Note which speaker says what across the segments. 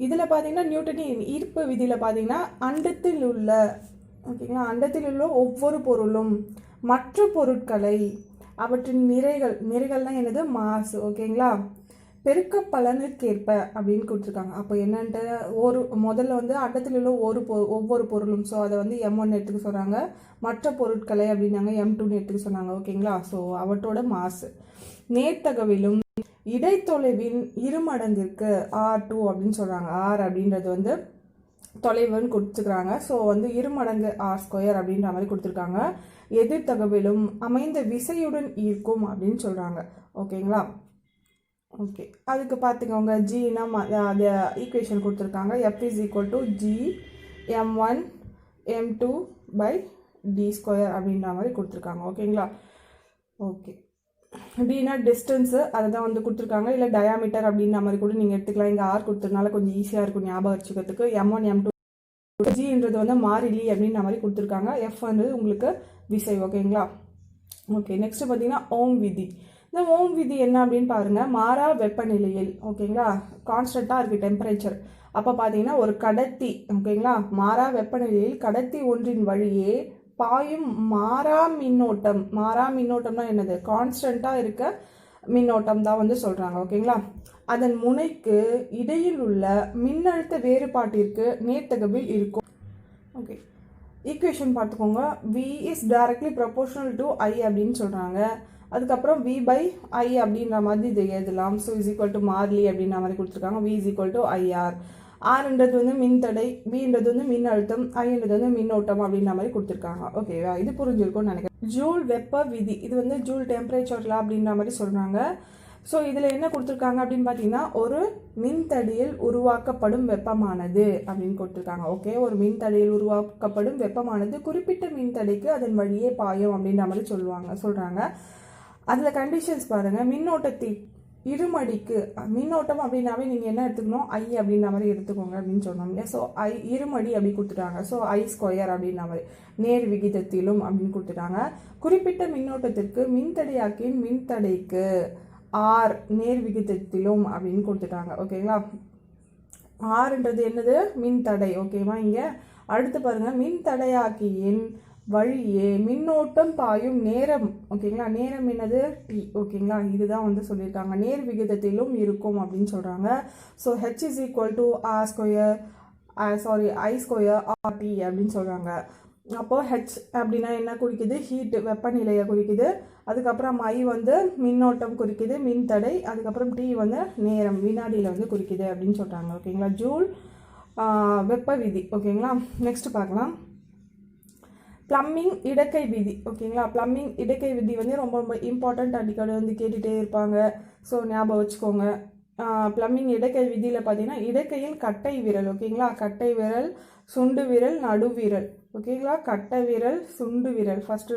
Speaker 1: இதில் பார்த்தீங்கன்னா நியூட்டனின் ஈர்ப்பு விதியில் பார்த்தீங்கன்னா அண்டத்தில் உள்ள ஓகேங்களா அண்டத்தில் உள்ள ஒவ்வொரு பொருளும் மற்ற பொருட்களை அவற்றின் நிறைகள்லாம் என்னது மாஸ் ஓகேங்களா பெருக்க பலனுக்கேற்ப அப்படின்னு கொடுத்துருக்காங்க. அப்போ என்னன்ட்டு முதல்ல வந்து அண்டத்தில் உள்ள ஒவ்வொரு பொருளும், ஸோ அதை வந்து M1 எடுத்துக்க சொல்கிறாங்க. மற்ற பொருட்களை அப்படின்னாங்க M2 எடுத்துக்க சொன்னாங்க ஓகேங்களா. ஸோ அவற்றோட மாசு நேர்த்தகவிலும் இடைத்தொலைவின் இருமடங்கிற்கு R2 அப்படின்னு சொல்கிறாங்க. R அப்படின்றது வந்து தொலைவுன்னு கொடுத்துருக்குறாங்க. ஸோ வந்து இருமடங்கு R2 அப்படின்ற மாதிரி கொடுத்துருக்காங்க. எதிர்த்தகவிலும் அமைந்த விசையுடன் ஈர்க்கும் அப்படின்னு சொல்கிறாங்க ஓகேங்களா. ஓகே, அதுக்கு பார்த்துக்கோங்க ஜினா அது ஈக்குவேஷன் கொடுத்துருக்காங்க. F is equal to G M1 M2/d² அப்படின்ற மாதிரி கொடுத்துருக்காங்க ஓகேங்களா. ஓகே, டினா டிஸ்டன்ஸு அதை தான் வந்து கொடுத்துருக்காங்க. இல்லை டயாமீட்டர் அப்படின்ற மாதிரி கூட நீங்கள் எடுத்துக்கலாம். இங்கே ஆர் கொடுத்துருனால கொஞ்சம் ஈஸியாக இருக்கும் ஞாபகம் வச்சுக்கிறதுக்கு. M1 M2 ஜின்றது வந்து மாறிலி அப்படின்ற மாதிரி கொடுத்துருக்காங்க. F வந்து உங்களுக்கு விசை ஓகேங்களா. ஓகே, நெக்ஸ்ட் பார்த்தீங்கன்னா ஓம் விதி. இந்த ஓம் விதி என்ன அப்படின்னு பாருங்கள். மாறா வெப்பநிலையில் ஓகேங்களா கான்ஸ்டண்ட்டாக இருக்குது டெம்பரேச்சர். அப்போ பார்த்தீங்கன்னா ஒரு கடத்தி ஓகேங்களா மாறா வெப்பநிலையில் கடத்தி ஒன்றின் வழியே பாயும் மாறா மின்னோட்டம்னா என்னது கான்ஸ்டண்ட்டாக இருக்க மின்னோட்டம் தான் வந்து சொல்கிறாங்க ஓகேங்களா. அதன் முனைக்கு இடையில் உள்ள மின்னழுத்த வேறுபாட்டிற்கு நேர்த்தகவில் இருக்கும். ஓகே, ஈக்குவேஷன் பார்த்துக்கோங்க. V is directly proportional to I அப்படின்னு சொல்கிறாங்க. அதுக்கப்புறம் V/I அப்படின்ற மாதிரி இது எழுதலாம். ஸோ இஸ் ஈக்குவல் டு மாறிலி அப்படின்ற மாதிரி கொடுத்துருக்காங்க. V is equal to IR. ஆர்ன்றது வந்து மின்தடை, பின்றது வந்து மின் அழுத்தம், ஐன்றது வந்து மின்னோட்டம் அப்படின்ற மாதிரி கொடுத்துருக்காங்க. ஓகேவா, இது புரிஞ்சிருக்கும்னு நினைக்கிறேன். ஜூல் வெப்ப விதி, இது வந்து ஜூல் டெம்பரேச்சர்ல அப்படின்ற மாதிரி சொல்கிறாங்க. ஸோ இதில் என்ன கொடுத்துருக்காங்க அப்படின்னு பார்த்தீங்கன்னா ஒரு மின்தடியில் உருவாக்கப்படும் வெப்பமானது அப்படின்னு கொடுத்துருக்காங்க. ஓகே, ஒரு மின்தடியில் உருவாக்கப்படும் வெப்பமானது குறிப்பிட்ட மின்தடைக்கு அதன் வழியே பாயும் அப்படின்ற மாதிரி சொல்கிறாங்க. அதில் கண்டிஷன்ஸ் பாருங்கள். மின்னோட்டத்தில் இருமடிக்கு மின்னோட்டம் அப்படின்னாவே நீங்கள் என்ன எடுத்துக்கணும் I அப்படின்ற மாதிரி எடுத்துக்கோங்க அப்படின்னு சொன்னோம் இல்லையா. ஸோ இருமடி அப்படி கொடுத்துட்டாங்க. ஸோ I² அப்படின்ற மாதிரி நேர் விகிதத்திலும் அப்படின்னு கொடுத்துட்டாங்க. குறிப்பிட்ட மின்னோட்டத்திற்கு மின்தடையாக்கின் மின்தடைக்கு R நேர் விகிதத்திலும் அப்படின்னு கொடுத்துட்டாங்க ஓகேங்களா. Rன்றது என்னது மின்தடை ஓகேவா. இங்கே அடுத்து பாருங்கள் மின்தடையாக்கியின் வழியே மின்னோட்டம் பாயும் நேரம் ஓகேங்களா. நேரம் என்னது T ஓகேங்களா. இதுதான் வந்து சொல்லியிருக்காங்க. நேர் விகிதத்திலும் இருக்கும் அப்படின்னு சொல்கிறாங்க. So H is equal to I² RT அப்படின்னு சொல்கிறாங்க. அப்போது H அப்படின்னா என்ன குறிக்குது ஹீட் வெப்பநிலையை குறிக்குது. அதுக்கப்புறம் I வந்து மின்னோட்டம் குறிக்குது மின்தடை. அதுக்கப்புறம் T வந்து நேரம் வினாடியில் வந்து குறிக்குது அப்படின்னு சொல்கிறாங்க ஓகேங்களா. ஜூல் வெப்ப விதி ஓகேங்களா. நெக்ஸ்ட் பார்க்கலாம். ப்ளம்பிங் இடக்கை விதி ஓகேங்களா. ப்ளம்பிங் இடக்கை விதி வந்து ரொம்ப ரொம்ப இம்பார்ட்டண்ட், அடிக்கடி வந்து கேட்டுகிட்டே இருப்பாங்க. ஸோ ஞாபகம் வச்சுக்கோங்க. ப்ளம்பிங் இடக்கை விதியில் பார்த்தீங்கன்னா இடக்கையின் கட்டை விரல் ஓகேங்களா. கட்டை விரல், சுண்டு விரல், நடு விரல் ஓகேங்களா. கட்டை விரல், சுண்டு விரல் ஃபஸ்ட்டு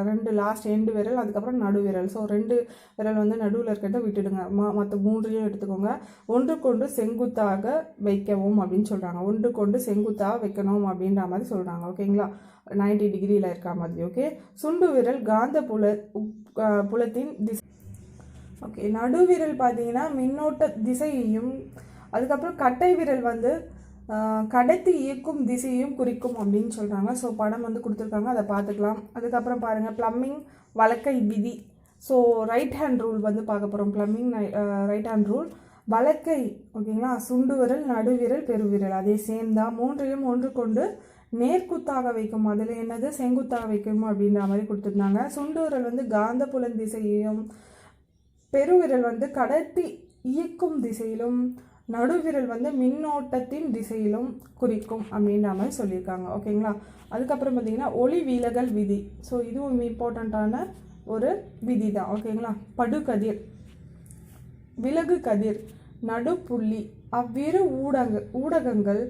Speaker 1: 2 லாஸ்ட் எண்டு விரல், அதுக்கப்புறம் நடு விரல். ஸோ 2 விரல் வந்து நடுவில் இருக்கிறத விட்டுடுங்க. மற்ற 3ஐயும் எடுத்துக்கோங்க. ஒன்றுக்கொண்டு செங்குத்தாக வைக்கவும் அப்படின்னு சொல்கிறாங்க. ஒன்றுக்கொண்டு செங்குத்தாக வைக்கணும் அப்படின்ற மாதிரி சொல்கிறாங்க ஓகேங்களா. 90 டிகிரியில் இருக்கா மாதிரி. ஓகே, சுண்டு விரல் காந்த புலத்தின் திசை. ஓகே, நடுவிரல் பார்த்தீங்கன்னா மின்னோட்ட திசையையும், அதுக்கப்புறம் கட்டை விரல் வந்து கடத்தி இயக்கும் திசையையும் குறிக்கும் அப்படின்னு சொல்கிறாங்க. ஸோ படம் வந்து கொடுத்துருக்காங்க, அதை பார்த்துக்கலாம். அதுக்கப்புறம் பாருங்கள் ப்ளம்பிங் வழக்கை விதி. ஸோ ரைட் ஹேண்ட் ரூல் வந்து பார்க்க போகிறோம். ப்ளம்பிங் ரைட் ஹேண்ட் ரூல் வழக்கை ஓகேங்களா. சுண்டு விரல், நடுவிரல், பெருவிரல் அதே சேம் தான். 3ஐயும் ஒன்று கொண்டு நேர்குத்தாக வைக்கும். அதில் என்னது செங்குத்தாக வைக்கும் அப்படின்ற மாதிரி கொடுத்துருந்தாங்க. சுண்டு விரல் வந்து காந்த புலன் திசையையும், பெருவிரல் வந்து கடத்தி இயக்கும் திசையிலும், நடுவிரல் வந்து மின்னோட்டத்தின் திசையிலும் குறிக்கும் அப்படின்ற மாதிரி சொல்லியிருக்காங்க ஓகேங்களா. அதுக்கப்புறம் பார்த்தீங்கன்னா ஒளி விலகல் விதி. ஸோ இதுவும் இம்பார்ட்டண்ட்டான ஒரு விதி தான் ஓகேங்களா. படுகதிர், விலகு கதிர், நடுப்புள்ளி அவ்விரு ஊடகங்கள்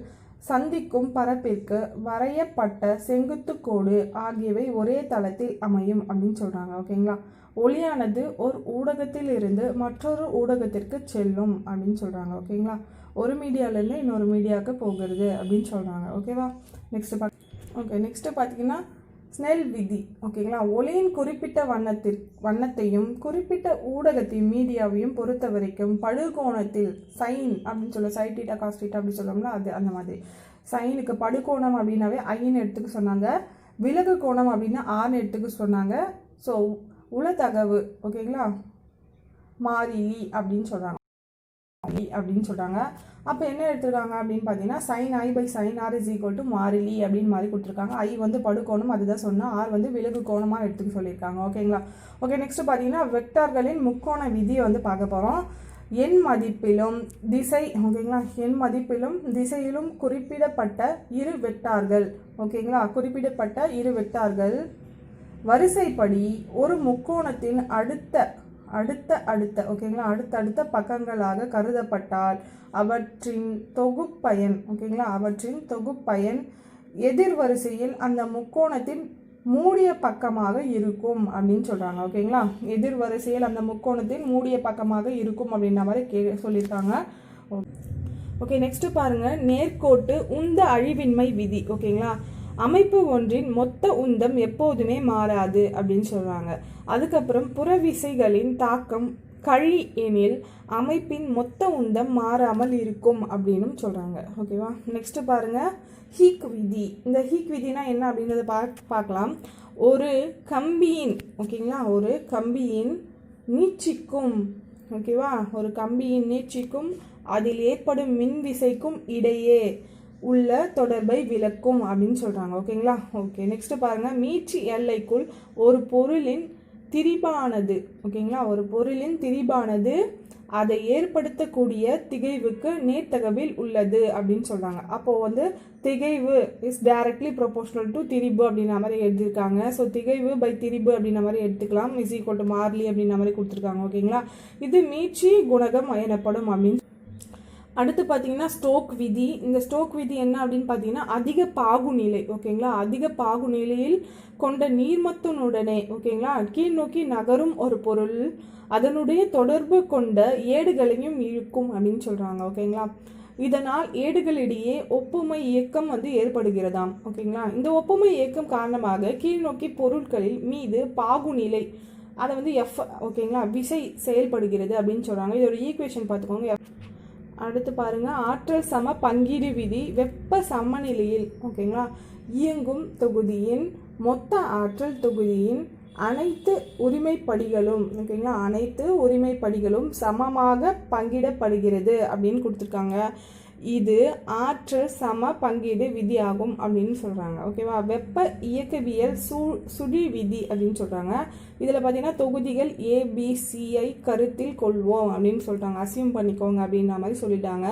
Speaker 1: சந்திக்கும் பரப்பிற்கு வரையப்பட்ட செங்குத்துக்கோடு ஆகியவை ஒரே தளத்தில் அமையும் அப்படின்னு சொல்கிறாங்க ஓகேங்களா. ஒளியானது ஒரு ஊடகத்தில் இருந்து மற்றொரு ஊடகத்திற்கு செல்லும் அப்படின்னு சொல்கிறாங்க ஓகேங்களா. ஒரு மீடியாவிலேருந்து இன்னொரு மீடியாவுக்கு போகிறது அப்படின்னு சொல்கிறாங்க ஓகேவா. நெக்ஸ்ட்டு நெக்ஸ்ட்டு பார்த்தீங்கன்னா ஸ்னெல் விதி. ஓகேங்களா. ஒளியின் குறிப்பிட்ட வண்ணத்தையும் குறிப்பிட்ட ஊடகத்தையும் மீடியாவையும் பொறுத்த வரைக்கும் படுகோணத்தில் சைன் அப்படின்னு சொல்ல சைன் தீட்டா காஸ் தீட்டா அப்படின்னு சொல்லணும்னா அது அந்த மாதிரி. சைனுக்கு படுகோணம் அப்படின்னாவே ஐன்னு எடுத்துக்க சொன்னாங்க. விலகு கோணம் அப்படின்னா ஆர்னு எடுத்துக்க சொன்னாங்க. ஸோ உளத்தகவு ஓகேங்களா மாறிலி அப்படின்னு சொல்கிறாங்க. அப்போ என்ன எடுத்துருக்காங்க அப்படின்னு பார்த்தீங்கன்னா sin i by sin r is equal to மாறிலி அப்படின்னு மாதிரி கொடுத்துருக்காங்க. ஐ வந்து படுகோணம் அதுதான் சொன்னால், ஆர் வந்து விலகு கோணமாக எடுத்துக்க சொல்லியிருக்காங்க. ஓகேங்களா. ஓகே, நெக்ஸ்ட் பார்த்தீங்கன்னா வெக்டார்களின் முக்கோண விதியை வந்து பார்க்க போகிறோம். எண் மதிப்பிலும் திசை ஓகேங்களா எண் மதிப்பிலும் திசையிலும் குறிப்பிடப்பட்ட இரு வெக்டார்கள் ஓகேங்களா குறிப்பிடப்பட்ட இரு வெக்டார்கள் வரிசைப்படி ஒரு முக்கோணத்தின் அடுத்த ஓகேங்களா அடுத்தடுத்த பக்கங்களாக கருதப்பட்டால் அவற்றின் தொகுப்பயன் எதிர்வரிசையில் அந்த முக்கோணத்தின் மூடிய பக்கமாக இருக்கும் அப்படின்னு சொல்கிறாங்க. ஓகேங்களா. எதிர்வரிசையில் அந்த முக்கோணத்தின் மூடிய பக்கமாக இருக்கும் அப்படின்ற மாதிரி சொல்லியிருக்காங்க. ஓகே, நெக்ஸ்ட் பாருங்க, நேர்கோட்டு உந்த அழிவின்மை விதி. ஓகேங்களா. அமைப்பு ஒன்றின் மொத்த உந்தம் எப்போதுமே மாறாது அப்படின்னு சொல்கிறாங்க. அதுக்கப்புறம் புறவிசைகளின் தாக்கம் கழி எனில் அமைப்பின் மொத்த உந்தம் மாறாமல் இருக்கும் அப்படின்னு சொல்கிறாங்க. ஓகேவா. நெக்ஸ்ட் பாருங்க, ஹீக் விதி. இந்த ஹீக் விதினா என்ன அப்படின்றத பார்க்கலாம். ஒரு கம்பியின் ஓகேங்களா ஒரு கம்பியின் நீட்சிக்கும் ஓகேவா ஒரு கம்பியின் நீட்சிக்கும் அதில் ஏற்படும் மின்விசைக்கும் இடையே உள்ள தொடர்பை விளக்கும் அப்படின்னு சொல்கிறாங்க. ஓகேங்களா. ஓகே, நெக்ஸ்ட் பாருங்க, மீட்சி எல்லைக்குள் ஒரு பொருளின் திரிபானது ஓகேங்களா ஒரு பொருளின் திரிபானது அதை ஏற்படுத்தக்கூடிய திகைவுக்கு நேர்த்தகவில் உள்ளது அப்படின்னு சொல்கிறாங்க. அப்போது வந்து திகைவு இஸ் டைரக்ட்லி ப்ரொபோஷனல் டு திரிபு அப்படின்ற மாதிரி எழுதியிருக்காங்க. ஸோ திகைவு பை திரிபு அப்படின்ற மாதிரி எடுத்துக்கலாம். இஸ் ஈக்குவல் டு மாறிலி அப்படின்ற மாதிரி கொடுத்துருக்காங்க. ஓகேங்களா. இது மீட்சி குணகம் எனப்படும் அப்படின்னு. அடுத்து பார்த்தீங்கன்னா ஸ்டோக் விதி. இந்த ஸ்டோக் விதி என்ன அப்படின்னு பார்த்தீங்கன்னா அதிக பாகுநிலை ஓகேங்களா அதிக பாகுநிலையில் கொண்ட நீர்மத்தினுடனே ஓகேங்களா கீழ் நோக்கி நகரும் ஒரு பொருள் அதனுடைய தொடர்பு கொண்ட ஏடுகளையும் இழுக்கும் அப்படின்னு சொல்கிறாங்க. ஓகேங்களா. இதனால் ஏடுகளிடையே ஒப்புமை இயக்கம் வந்து ஏற்படுகிறதாம். ஓகேங்களா. இந்த ஒப்புமை இயக்கம் காரணமாக கீழ் நோக்கி பொருட்களில் மீது பாகுநிலை அதை வந்து ஓகேங்களா விசை செயல்படுகிறது அப்படின்னு சொல்கிறாங்க. இதோட ஈக்குவேஷன் பார்த்துக்கோங்க. அடுத்து பாருங்க, ஆற்றல் சம பங்கீடு விதி. வெப்ப சமநிலையில் ஓகேங்களா இயங்கும் தொகுதியின் மொத்த ஆற்றல் தொகுதியின் அனைத்து உரிமைப்படிகளும் சமமாக பங்கிடப்படுகிறது அப்படின்னு கொடுத்துருக்காங்க. இது ஆற்றல் சம பங்கீடு விதியாகும் அப்படின்னு சொல்கிறாங்க. ஓகேவா. வெப்ப இயக்கவியல் சுழி விதி அப்படின்னு சொல்கிறாங்க. இதில் பார்த்தீங்கன்னா தொகுதிகள் ABCஐ கருத்தில் கொள்வோம் அப்படின்னு சொல்லிட்டாங்க. அசியூம் பண்ணிக்கோங்க அப்படின்ற மாதிரி சொல்லிட்டாங்க.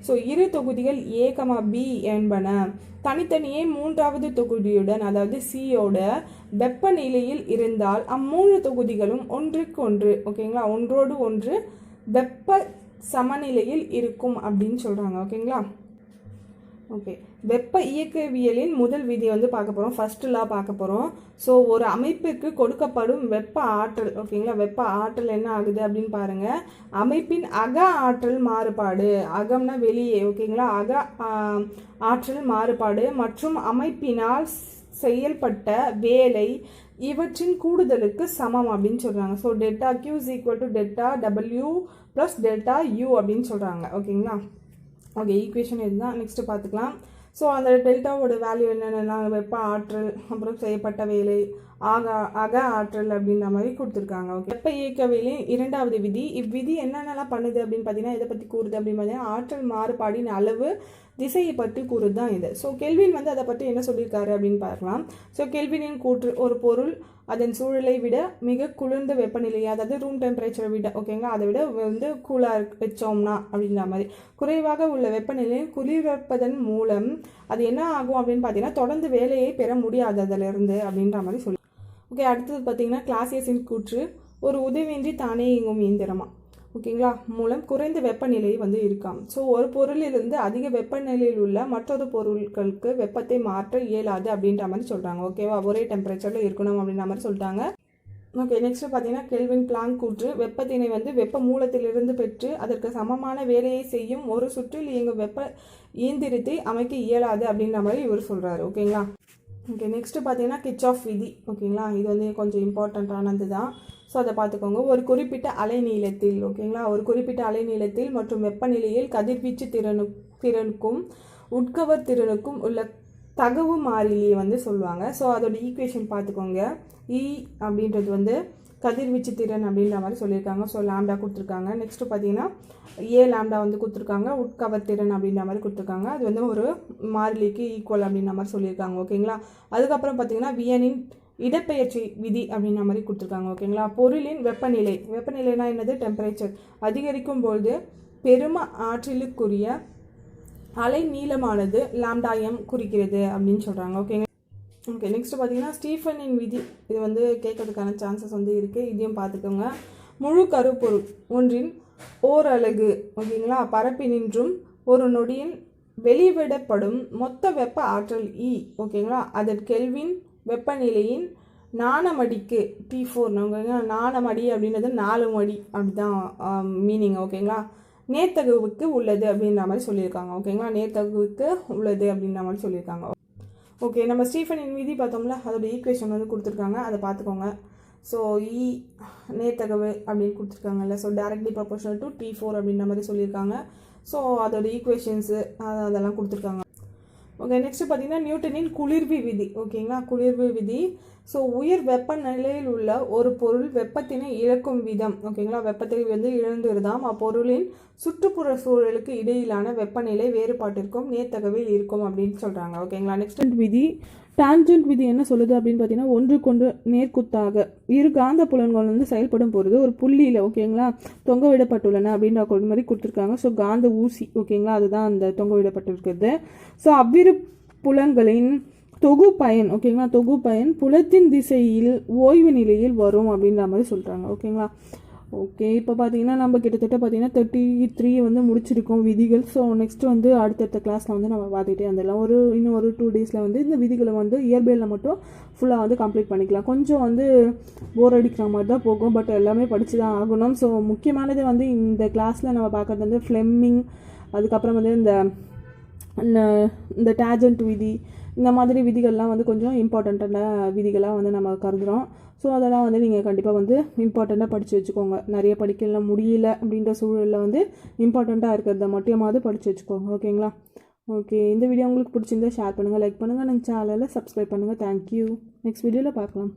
Speaker 1: ஸோ இரு தொகுதிகள் A, B என்பன தனித்தனியே மூன்றாவது தொகுதியுடன் அதாவது சியோட வெப்பநிலையில் இருந்தால் அம்மூன்று தொகுதிகளும் ஒன்றுக்கு ஓகேங்களா ஒன்றோடு ஒன்று வெப்ப சமநிலையில் இருக்கும் அப்படின்னு சொல்கிறாங்க. ஓகேங்களா. ஓகே, வெப்ப இயக்கவியலின் முதல் விதி வந்து பார்க்க போகிறோம். ஃபர்ஸ்ட் லா பார்க்க போகிறோம். ஸோ ஒரு அமைப்புக்கு கொடுக்கப்படும் வெப்ப ஆற்றல் ஓகேங்களா வெப்ப ஆற்றல் என்ன ஆகுது அப்படின்னு பாருங்கள். அமைப்பின் அக ஆற்றல் மாறுபாடு அகம்னா வெளியே ஓகேங்களா அக ஆற்றல் மாறுபாடு மற்றும் அமைப்பினால் செயல்பட்ட வேலை இவற்றின் கூடுதலுக்கு சமம் அப்படின்னு சொல்கிறாங்க. So delta Q is equal to delta W plus delta U அப்படின்னு சொல்கிறாங்க. ஓகேங்களா. ஓகே, ஈக்குவேஷன் இதுதான். நெக்ஸ்ட்டு பார்த்துக்கலாம். ஸோ அந்த டெல்டாவோட வேல்யூ என்னென்னா வெப்ப ஆற்றல் அப்புறம் செய்யப்பட்ட வேலை அக ஆற்றல் அப்படின்ற மாதிரி கொடுத்துருக்காங்க. ஓகே, வெப்ப இயக்கவியலின் இரண்டாவது விதி. இவ்விதி என்னென்னலாம் பண்ணுது அப்படின்னு பார்த்தீங்கன்னா இதை பற்றி கூறுது அப்படின்னு பார்த்தீங்கன்னா ஆற்றல் மாறுபாடின் அளவு திசையை பற்றி கூறுது தான் இது. ஸோ கெல்வின் வந்து அதை பற்றி என்ன சொல்லியிருக்காரு அப்படின்னு பார்க்கலாம். ஸோ கெல்வினின் கூற்று ஒரு பொருள் அதன் சூழலை விட மிக குளிர்ந்த வெப்பநிலை அதாவது ரூம் டெம்பரேச்சரை விட ஓகேங்களா அதை விட வந்து கூலாக வச்சோம்னா அப்படின்ற மாதிரி குறைவாக உள்ள வெப்பநிலையை குளிர்விப்பதன் மூலம் அது என்ன ஆகும் அப்படின்னு பார்த்தீங்கன்னா தொடர்ந்து வேலையை பெற முடியாது அதிலிருந்து அப்படின்ற மாதிரி சொல்லி. ஓகே, அடுத்தது பார்த்தீங்கன்னா கிளாசியஸின் கூற்று ஒரு உதவியின்றி தானே இயங்கும் இயந்திரமா ஓகேங்களா மூலம் குறைந்த வெப்பநிலை வந்து இருக்காம். ஸோ ஒரு பொருளிலிருந்து அதிக வெப்பநிலையில் உள்ள மற்றொரு பொருட்களுக்கு வெப்பத்தை மாற்ற இயலாது அப்படின்ற மாதிரி சொல்கிறாங்க. ஓகேவா, ஒரே டெம்பரேச்சரில் இருக்கணும் அப்படின்ற மாதிரி சொல்லிட்டாங்க. ஓகே, நெக்ஸ்ட் பார்த்தீங்கன்னா கெல்வின் பிளாங்க் கூற்று வெப்பத்தினை வந்து வெப்ப மூலத்திலிருந்து பெற்று அதற்கு சமமான வேலையை செய்யும் ஒரு சுற்றில் இயங்கும் வெப்ப இயந்திரத்தை அமைக்க இயலாது அப்படின்ற மாதிரி இவர் சொல்கிறாரு. ஓகேங்களா. ஓகே, நெக்ஸ்ட்டு பார்த்தீங்கன்னா கிர்ச்சாஃப் விதி. ஓகேங்களா, இது வந்து கொஞ்சம் இம்பார்ட்டண்ட்டானது தான். ஸோ அதை பார்த்துக்கோங்க. ஒரு குறிப்பிட்ட அலைநீளத்தில், ஓகேங்களா, ஒரு குறிப்பிட்ட அலைநீளத்தில் மற்றும் வெப்பநிலையில் கதிர்வீச்சு திறனுக்கும் உட்கவர் திறனுக்கும் உள்ள தகவு மாறிலியை வந்து சொல்லுவாங்க. ஸோ அதோட ஈக்குவேஷன் பார்த்துக்கோங்க. இ அப்படின்றது வந்து கதிர்வீச்சு திறன் அப்படின்ற மாதிரி சொல்லியிருக்காங்க. ஸோ லாம்டா கொடுத்துருக்காங்க. நெக்ஸ்ட்டு பார்த்தீங்கன்னா லாம்டா வந்து கொடுத்துருக்காங்க. உட்கவர் திறன் அப்படின்ற மாதிரி கொடுத்துருக்காங்க. அது வந்து ஒரு மாறிலிக்கு ஈக்குவல் அப்படின்ற மாதிரி சொல்லியிருக்காங்க. ஓகேங்களா, அதுக்கப்புறம் பார்த்தீங்கன்னா வியனின் இடப்பெயர்ச்சி விதி அப்படின்ற மாதிரி கொடுத்துருக்காங்க. ஓகேங்களா, பொருளின் வெப்பநிலைனா என்னது, டெம்பரேச்சர் அதிகரிக்கும் பொழுது பெரும ஆற்றலுக்குரிய அலை நீளமானது லாம்டா எம் குறிக்கிறது அப்படின்னு சொல்கிறாங்க. ஓகேங்க. ஓகே, நெக்ஸ்ட் பார்த்தீங்கன்னா ஸ்டீஃபனின் விதி. இது வந்து கேட்கறதுக்கான சான்சஸ் வந்து இருக்குது. இதையும் பார்த்துக்கோங்க. முழு கருப்பொருள் ஒன்றின் ஓரலகு, ஓகேங்களா, பரப்பினின்றும் ஒரு நொடியின் வெளிவிடப்படும் மொத்த வெப்ப ஆற்றல் இ, ஓகேங்களா, அதன் கெல்வின் வெப்பநிலையின் நானமடிக்கு T4, ஓகேங்களா, நானமடி அப்படின்றது 4 மடி அப்படிதான் மீனிங். ஓகேங்களா, நேர்த்தகவுக்கு உள்ளது அப்படின்ற மாதிரி சொல்லியிருக்காங்க. ஓகேங்களா, நேர்த்தகவுக்கு உள்ளது அப்படின்ற மாதிரி சொல்லியிருக்காங்க. ஓகே, நம்ம ஸ்டீஃபனின் விதி பார்த்தோம்ல, அதோட ஈக்குவேஷன் வந்து கொடுத்துருக்காங்க, அதை பார்த்துக்கோங்க. ஸோ இ நேர்த்தகவு அப்படின்னு கொடுத்துருக்காங்கல்ல, so directly proportional to T4 அப்படின்ற மாதிரி சொல்லியிருக்காங்க. ஸோ அதோட ஈக்குவேஷன்ஸு அதெல்லாம் கொடுத்துருக்காங்க. ஓகே, நெக்ஸ்ட் பார்த்தீங்கன்னா நியூட்டனின் குளிர்வி விதி. ஓகேங்களா, குளிர்வி விதி. ஸோ உயர் வெப்பநிலையில் உள்ள ஒரு பொருள் வெப்பத்தினை இழக்கும் விதம், ஓகேங்களா, வெப்பத்தை வந்து இழந்துருதாம் அப்பொருளின் சுற்றுப்புற சூழலுக்கு இடையிலான வெப்பநிலை வேறுபாட்டிற்கும் நேர்த்தகவில் இருக்கும் அப்படின்னு சொல்கிறாங்க. ஓகேங்களா, நெக்ஸ்ட் விதி டான்ஜென்ட் விதி என்ன சொல்லுது அப்படின்னு பார்த்தீங்கன்னா, ஒன்றுக்கொன்று நேர்குத்தாக இரு காந்த புலன்கள் வந்து செயல்படும் பொழுது ஒரு புள்ளியில், ஓகேங்களா, தொங்க விடப்பட்டுள்ளன அப்படின்ற ஒரு மாதிரி கொடுத்துருக்காங்க. ஸோ காந்த ஊசி, ஓகேங்களா, அதுதான் அந்த தொங்க விடப்பட்டிருக்கிறது. ஸோ அவ்விரு புலன்களின் தொகுப்பயன், ஓகேங்களா, தொகுப்பயன் புலத்தின் திசையில் ஓய்வு நிலையில் வரும் அப்படின்ற மாதிரி சொல்கிறாங்க. ஓகேங்களா. ஓகே, இப்போ பார்த்தீங்கன்னா நம்ம கிட்டத்தட்ட பார்த்தீங்கன்னா 33 வந்து முடிச்சிருக்கோம் விதிகள். ஸோ நெக்ஸ்ட் வந்து அடுத்தடுத்த கிளாஸில் வந்து நம்ம பார்த்துட்டே வந்துடலாம். இன்னும் ஒரு 2 டேஸில் வந்து இந்த விதிகளை வந்து இயற்பியலில் மட்டும் ஃபுல்லாக வந்து கம்ப்ளீட் பண்ணிக்கலாம். கொஞ்சம் வந்து போர் அடிக்கிற மாதிரி தான் போகும், பட் எல்லாமே படித்து தான் ஆகணும். ஸோ முக்கியமானது வந்து இந்த கிளாஸில் நம்ம பார்க்குறது வந்து ஃப்ளெமிங், அதுக்கப்புறம் வந்து இந்த டான்ஜென்ட் விதி, இந்த மாதிரி விதிகள்லாம் வந்து கொஞ்சம் இம்பார்ட்டண்ட்டான விதிகளாக வந்து நம்ம கருதுகிறோம். ஸோ அதெல்லாம் வந்து நீங்கள் கண்டிப்பாக வந்து இம்பார்ட்டண்ட்டாக படித்து வச்சுக்கோங்க. நிறைய படிக்கலாம் முடியல அப்படின்ற சூழலில் வந்து இம்பார்ட்டண்ட்டாக இருக்கிறத மட்டுமாவது படித்து வச்சுக்கோங்க. ஓகேங்களா. ஓகே, இந்த வீடியோ உங்களுக்கு பிடிச்சிருந்தா ஷேர் பண்ணுங்கள், லைக் பண்ணுங்கள், நம்ம சேனலில் சப்ஸ்கிரைப் பண்ணுங்கள். தேங்க்யூ. நெக்ஸ்ட் வீடியோவில் பார்க்கலாம்.